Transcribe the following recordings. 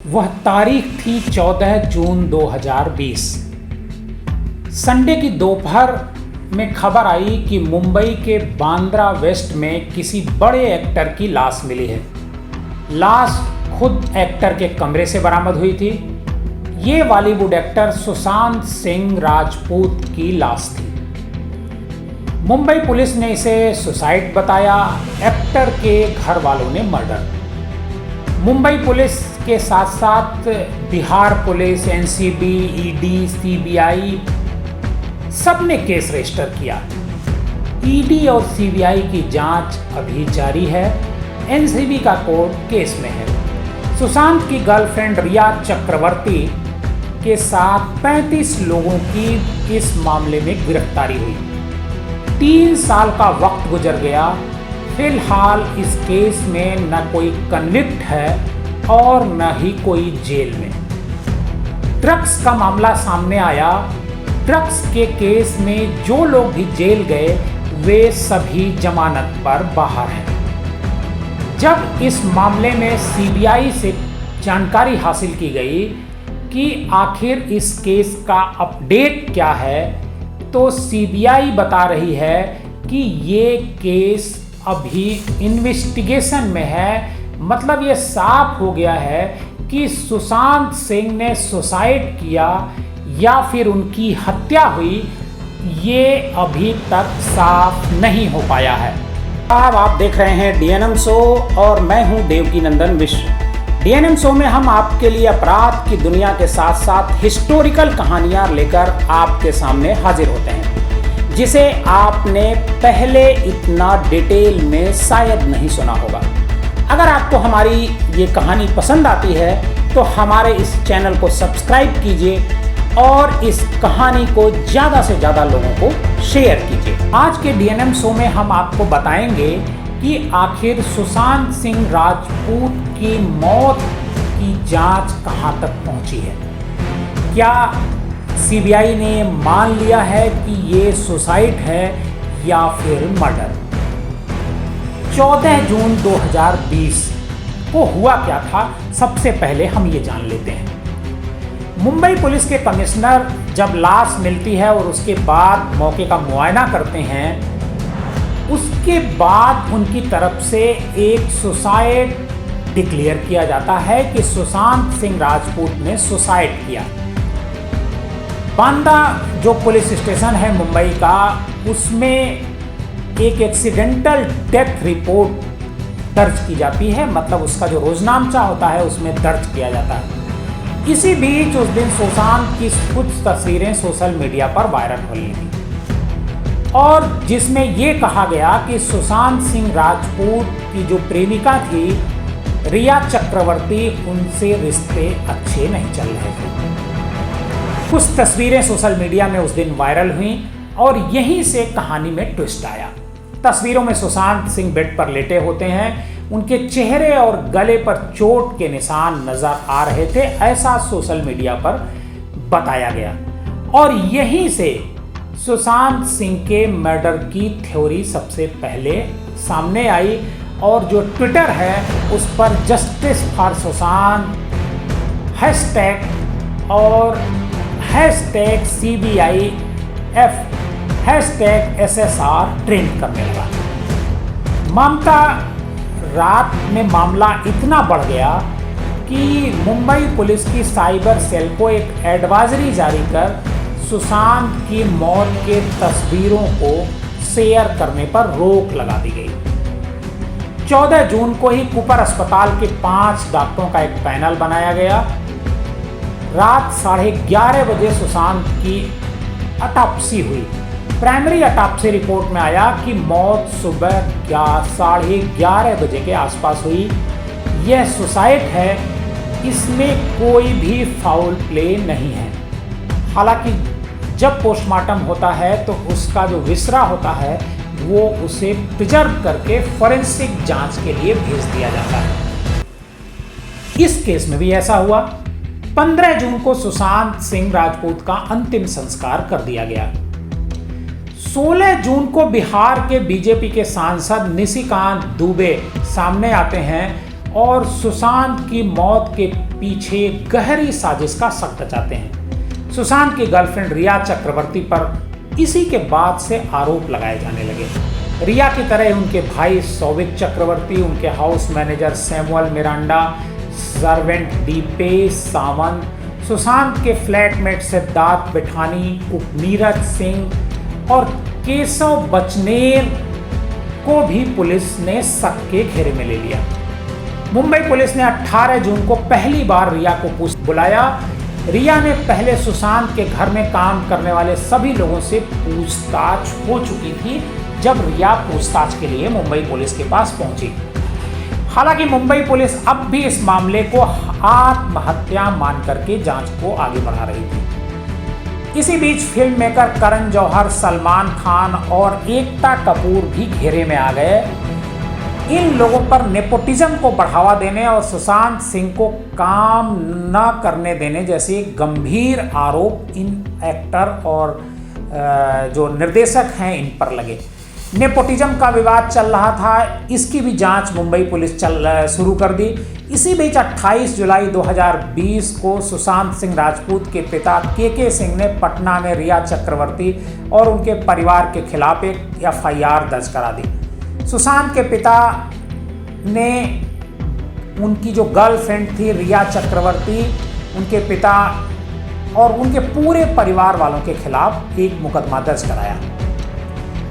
वह तारीख थी 14 जून 2020। संडे की दोपहर में खबर आई कि मुंबई के बांद्रा वेस्ट में किसी बड़े एक्टर की लाश मिली है। लाश खुद एक्टर के कमरे से बरामद हुई थी। ये बॉलीवुड एक्टर सुशांत सिंह राजपूत की लाश थी। मुंबई पुलिस ने इसे सुसाइड बताया, एक्टर के घर वालों ने मर्डर। मुंबई पुलिस के साथ साथ Bihar police, NCB, ED, CBI सबने केस रजिस्टर किया। ईडी और सीबीआई की जांच अभी जारी है। एनसीबी का कोर्ट केस में है। सुशांत की गर्लफ्रेंड रिया चक्रवर्ती के साथ 35 लोगों की इस मामले में गिरफ्तारी हुई। 3 साल का वक्त गुजर गया। फिलहाल इस केस में न कोई कन्विक्ट है और न ही कोई जेल में। ड्रग्स का मामला सामने आया। ड्रग्स के केस में जो लोग भी जेल गए वे सभी जमानत पर बाहर हैं। जब इस मामले में सीबीआई से जानकारी हासिल की गई कि आखिर इस केस का अपडेट क्या है, तो सीबीआई बता रही है कि ये केस अभी इन्वेस्टिगेशन में है। मतलब ये साफ हो गया है कि सुशांत सिंह ने सुसाइड किया या फिर उनकी हत्या हुई, ये अभी तक साफ नहीं हो पाया है। अब आप देख रहे हैं डीएनएम शो और मैं हूं देवकीनंदन मिश्र। डीएनएम शो में हम आपके लिए अपराध की दुनिया के साथ साथ हिस्टोरिकल कहानियां लेकर आपके सामने हाजिर होते हैं, जिसे आपने पहले इतना डिटेल में शायद नहीं सुना होगा। अगर आपको हमारी ये कहानी पसंद आती है तो हमारे इस चैनल को सब्सक्राइब कीजिए और इस कहानी को ज़्यादा से ज़्यादा लोगों को शेयर कीजिए। आज के डीएनएम शो में हम आपको बताएंगे कि आखिर सुशांत सिंह राजपूत की मौत की जांच कहां तक पहुंची है। क्या सीबीआई ने मान लिया है कि ये सुसाइड है या फिर मर्डर। 14 जून 2020 को हुआ क्या था, सबसे पहले हम ये जान लेते हैं। मुंबई पुलिस के कमिश्नर जब लाश मिलती है और उसके बाद मौके का मुआयना करते हैं, उसके बाद उनकी तरफ से एक सुसाइड डिक्लेयर किया जाता है कि सुशांत सिंह राजपूत ने सुसाइड किया। बांद्रा जो पुलिस स्टेशन है मुंबई का, उसमें एक एक्सीडेंटल डेथ रिपोर्ट दर्ज की जाती है। मतलब उसका जो रोजनामचा होता है उसमें दर्ज किया जाता है। इसी बीच उस दिन सुशांत की कुछ तस्वीरें सोशल मीडिया पर वायरल हो रही थी और जिसमें ये कहा गया कि सुशांत सिंह राजपूत की जो प्रेमिका थी रिया चक्रवर्ती, उनसे रिश्ते अच्छे नहीं चल रहे थे। कुछ तस्वीरें सोशल मीडिया में उस दिन वायरल हुई और यहीं से कहानी में ट्विस्ट आया। तस्वीरों में सुशांत सिंह बेड पर लेटे होते हैं। उनके चेहरे और गले पर चोट के निशान नजर आ रहे थे, ऐसा सोशल मीडिया पर बताया गया। और यहीं से सुशांत सिंह के मर्डर की थ्योरी सबसे पहले सामने आई और जो ट्विटर है उस पर जस्टिस फॉर सुशांत हैशटैग और hashtag CBIF hashtag SSR trend करने लगा। रात में मामला इतना बढ़ गया कि मुंबई पुलिस की साइबर सेल को एक एडवाइजरी जारी कर सुशांत की मौत के तस्वीरों को शेयर करने पर रोक लगा दी गई। 14 जून को ही कूपर अस्पताल के 5 डॉक्टरों का एक पैनल बनाया गया। रात 11:30 बजे सुशांत की ऑटोप्सी हुई। प्राइमरी ऑटोप्सी रिपोर्ट में आया कि मौत सुबह 11:30 बजे के आसपास हुई। यह सुसाइड है, इसमें कोई भी फाउल प्ले नहीं है। हालांकि जब पोस्टमार्टम होता है तो उसका जो विसरा होता है वो उसे प्रिजर्व करके फॉरेंसिक जांच के लिए भेज दिया जाता है। इस केस में भी ऐसा हुआ। 15 जून को सुशांत सिंह राजपूत का अंतिम संस्कार कर दिया गया। 16 जून को बिहार के बीजेपी के सांसद निशिकांत दुबे सामने आते हैं और सुशांत की मौत के पीछे गहरी साजिश का शक बचाते हैं। सुशांत की गर्लफ्रेंड रिया चक्रवर्ती पर इसी के बाद से आरोप लगाए जाने लगे। रिया की तरह उनके भाई सौविक चक्रवर्ती, उनके house manager Samuel Miranda, servant Dipesh Sawant, Sushant के फ्लैटमेट सिद्धार्थ बिठानी, नीरज सिंह और केशव बचनेर को भी पुलिस ने शक के घेरे में ले लिया। मुंबई पुलिस ने 18 जून को पहली बार रिया को बुलाया। रिया ने पहले सुशांत के घर में काम करने वाले सभी लोगों से पूछताछ हो चुकी थी जब रिया पूछताछ के लिए मुंबई पुलिस के पास पहुंची। हालांकि मुंबई पुलिस अब भी इस मामले को आत्महत्या मान करके जांच को आगे बढ़ा रही थी। इसी बीच फिल्म मेकर करण जौहर, सलमान खान और एकता कपूर भी घेरे में आ गए। इन लोगों पर नेपोटिज्म को बढ़ावा देने और सुशांत सिंह को काम न करने देने जैसे गंभीर आरोप इन एक्टर और जो निर्देशक हैं इन पर लगे। नेपोटिज्म का विवाद चल रहा था, इसकी भी जांच मुंबई पुलिस शुरू कर दी। इसी बीच 28 जुलाई 2020 को सुशांत सिंह राजपूत के पिता के सिंह ने पटना में रिया चक्रवर्ती और उनके परिवार के खिलाफ एक FIR दर्ज करा दी। सुशांत के पिता ने उनकी जो गर्लफ्रेंड थी रिया चक्रवर्ती, उनके पिता और उनके पूरे परिवार वालों के खिलाफ एक मुकदमा दर्ज कराया।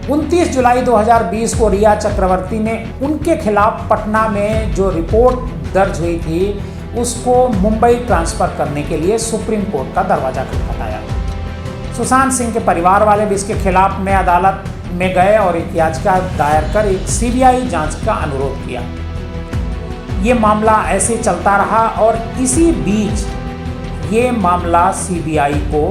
29 जुलाई 2020 को रिया चक्रवर्ती ने उनके खिलाफ पटना में जो रिपोर्ट दर्ज हुई थी उसको मुंबई ट्रांसफ़र करने के लिए सुप्रीम कोर्ट का दरवाजा खटखटाया। सुशांत सिंह के परिवार वाले भी इसके खिलाफ में अदालत में गए और एक याचिका दायर कर एक CBI जांच का अनुरोध किया। ये मामला ऐसे चलता रहा और इसी बीच ये मामला CBI को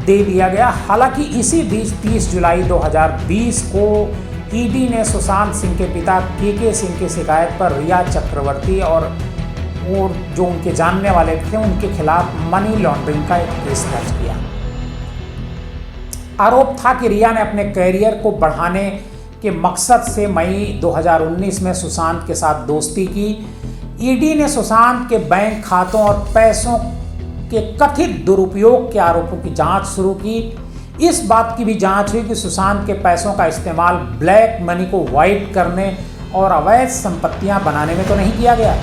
दे दिया गया। हालांकि इसी बीच 30 जुलाई 2020 को ED ने सुशांत सिंह के पिता के सिंह की शिकायत पर रिया चक्रवर्ती और जो उनके जानने वाले थे उनके खिलाफ मनी लॉन्ड्रिंग का एक केस दर्ज किया। आरोप था कि रिया ने अपने कैरियर को बढ़ाने के मकसद से मई 2019 में सुशांत के साथ दोस्ती की। ED ने सुशांत के बैंक खातों और पैसों के कथित दुरुपयोग के आरोपों की जांच शुरू की। इस बात की भी जांच हुई कि सुशांत के पैसों का इस्तेमाल ब्लैक मनी को वाइट करने और अवैध संपत्तियां बनाने में तो नहीं किया गया।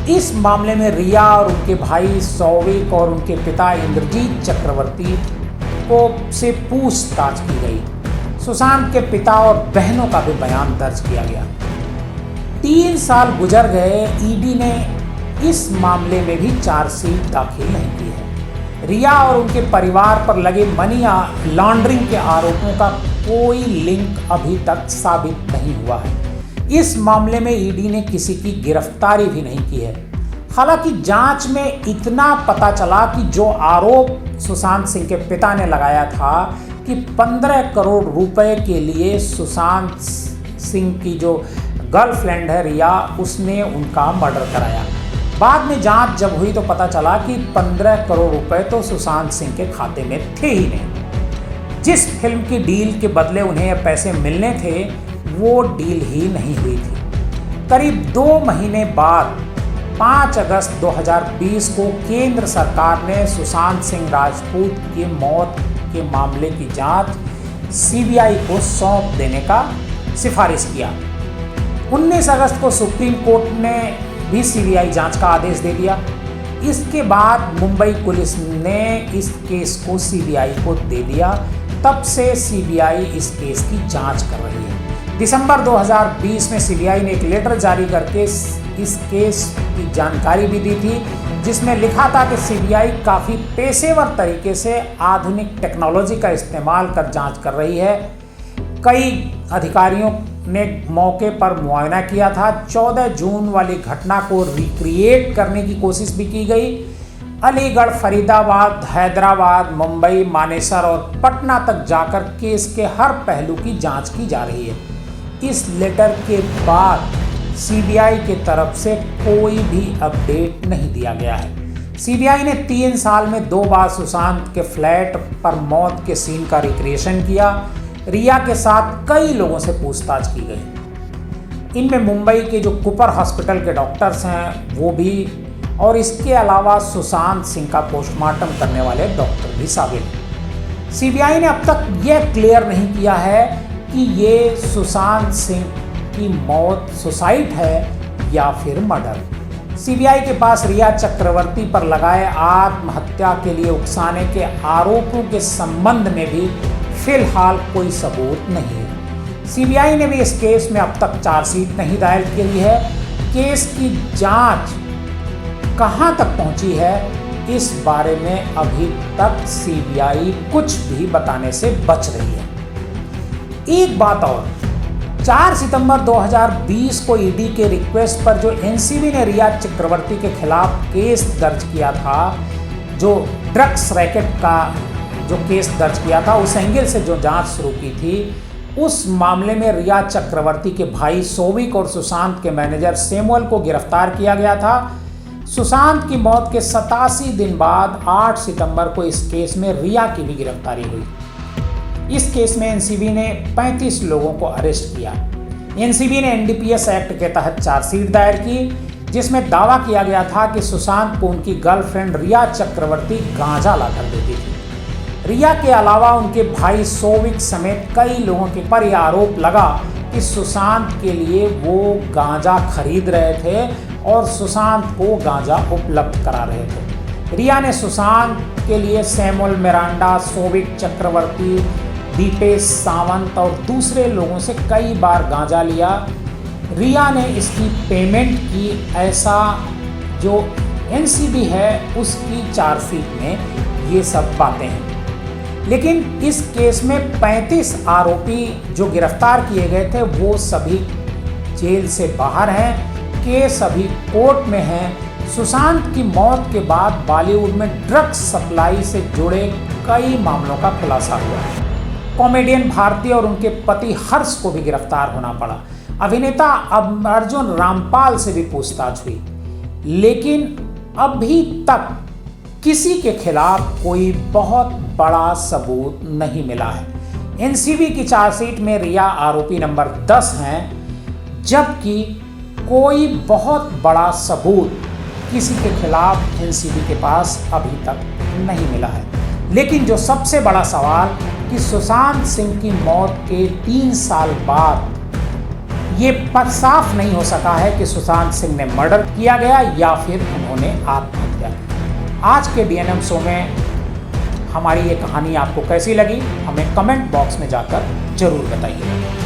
इस मामले में रिया और उनके भाई सौविक और उनके पिता इंद्रजीत चक्रवर्ती को से पूछताछ की गई। सुशांत के पिता और बहनों का भी बयान दर्ज किया गया। 3 साल गुजर गए, ED ने इस मामले में भी चार्जशीट दाखिल नहीं की है। रिया और उनके परिवार पर लगे मनी लॉन्ड्रिंग के आरोपों का कोई लिंक अभी तक साबित नहीं हुआ है। इस मामले में ED ने किसी की गिरफ्तारी भी नहीं की है। हालांकि जांच में इतना पता चला कि जो आरोप सुशांत सिंह के पिता ने लगाया था कि 15 करोड़ रुपए के लिए सुशांत सिंह की जो गर्लफ्रेंड है रिया, उसने उनका मर्डर कराया। बाद में जांच जब हुई तो पता चला कि 15 करोड़ रुपए तो सुशांत सिंह के खाते में थे ही नहीं। जिस फिल्म की डील के बदले उन्हें ये पैसे मिलने थे वो डील ही नहीं हुई थी। करीब 2 महीने बाद 5 अगस्त 2020 को केंद्र सरकार ने सुशांत सिंह राजपूत की मौत के मामले की जांच CBI को सौंप देने का सिफारिश किया। 19 अगस्त को सुप्रीम कोर्ट ने भी CBI जांच का आदेश दे दिया। इसके बाद मुंबई पुलिस ने इस केस को CBI को दे दिया। तब से CBI इस केस की जांच कर रही है। दिसंबर 2020 में CBI ने एक लेटर जारी करके इस केस की जानकारी भी दी थी, जिसमें लिखा था कि CBI काफ़ी पेशेवर तरीके से आधुनिक टेक्नोलॉजी का इस्तेमाल कर जांच कर रही है। कई अधिकारियों ने मौके पर मुआयना किया था। 14 जून वाली घटना को रिक्रिएट करने की कोशिश भी की गई। अलीगढ़, फरीदाबाद, हैदराबाद, मुंबई, मानेसर और पटना तक जाकर केस के हर पहलू की जांच की जा रही है। इस लेटर के बाद CBI की तरफ से कोई भी अपडेट नहीं दिया गया है। CBI ने 3 साल में 2 बार सुशांत के फ्लैट पर मौत के सीन का रिक्रिएशन किया। रिया के साथ कई लोगों से पूछताछ की गई। इनमें मुंबई के जो कुपर हॉस्पिटल के डॉक्टर्स हैं वो भी और इसके अलावा सुशांत सिंह का पोस्टमार्टम करने वाले डॉक्टर भी शामिल। सीबीआई ने अब तक यह क्लियर नहीं किया है कि ये सुशांत सिंह की मौत सुसाइड है या फिर मर्डर। सीबीआई के पास रिया चक्रवर्ती पर लगाए आत्महत्या के लिए उकसाने के आरोपों के संबंध में भी फिलहाल कोई सबूत नहीं है। सीबीआई ने भी इस केस में अब तक चार्जशीट नहीं दायर की है। केस की जांच कहां तक पहुंची है, इस बारे में अभी तक सीबीआई कुछ भी बताने से बच रही है। एक बात और, 4 सितंबर 2020 को ईडी के रिक्वेस्ट पर जो एनसीबी ने रिया चक्रवर्ती के खिलाफ केस दर्ज किया था, जो ड्रग्स रैकेट का जो केस दर्ज किया था, उस एंगल से जो जांच शुरू की थी, उस मामले में रिया चक्रवर्ती के भाई सोविक और सुशांत के मैनेजर सैमुअल को गिरफ्तार किया गया था। सुशांत की मौत के 87 दिन बाद 8 सितंबर को इस केस में रिया की भी गिरफ्तारी हुई। इस केस में एनसीबी ने 35 लोगों को अरेस्ट किया। एनसीबी ने एनडीपीएस एक्ट के तहत चार्जशीट दायर की, जिसमें दावा किया गया था कि सुशांत को उनकी गर्लफ्रेंड रिया चक्रवर्ती गांजा लाकर देती थी। रिया के अलावा उनके भाई सोविक समेत कई लोगों के पर यह आरोप लगा कि सुशांत के लिए वो गांजा खरीद रहे थे और सुशांत को गांजा उपलब्ध करा रहे थे। रिया ने सुशांत के लिए सैमुअल मिरांडा, सोविक चक्रवर्ती, दीपेश सावंत और दूसरे लोगों से कई बार गांजा लिया। रिया ने इसकी पेमेंट की, ऐसा जो एनसीबी है उसकी चार्जशीट में ये सब बातें हैं। लेकिन इस केस में 35 आरोपी जो गिरफ्तार किए गए थे वो सभी जेल से बाहर हैं, केस अभी कोर्ट में है। सुशांत की मौत के बाद बॉलीवुड में ड्रग्स सप्लाई से जुड़े कई मामलों का खुलासा हुआ है। कॉमेडियन भारती और उनके पति हर्ष को भी गिरफ्तार होना पड़ा। अभिनेता अर्जुन रामपाल से भी पूछताछ हुई, लेकिन अभी तक किसी के खिलाफ कोई बहुत बड़ा सबूत नहीं मिला है। एनसीबी की चार्जशीट में रिया आरोपी नंबर 10 हैं, जबकि कोई बहुत बड़ा सबूत किसी के खिलाफ एनसीबी के पास अभी तक नहीं मिला है। लेकिन जो सबसे बड़ा सवाल कि सुशांत सिंह की मौत के 3 साल बाद ये साफ नहीं हो सका है कि सुशांत सिंह ने मर्डर किया गया या फिर उन्होंने आत्महत्या की। आज के डीएनएम शो में हमारी ये कहानी आपको कैसी लगी, हमें कमेंट बॉक्स में जाकर जरूर बताइए।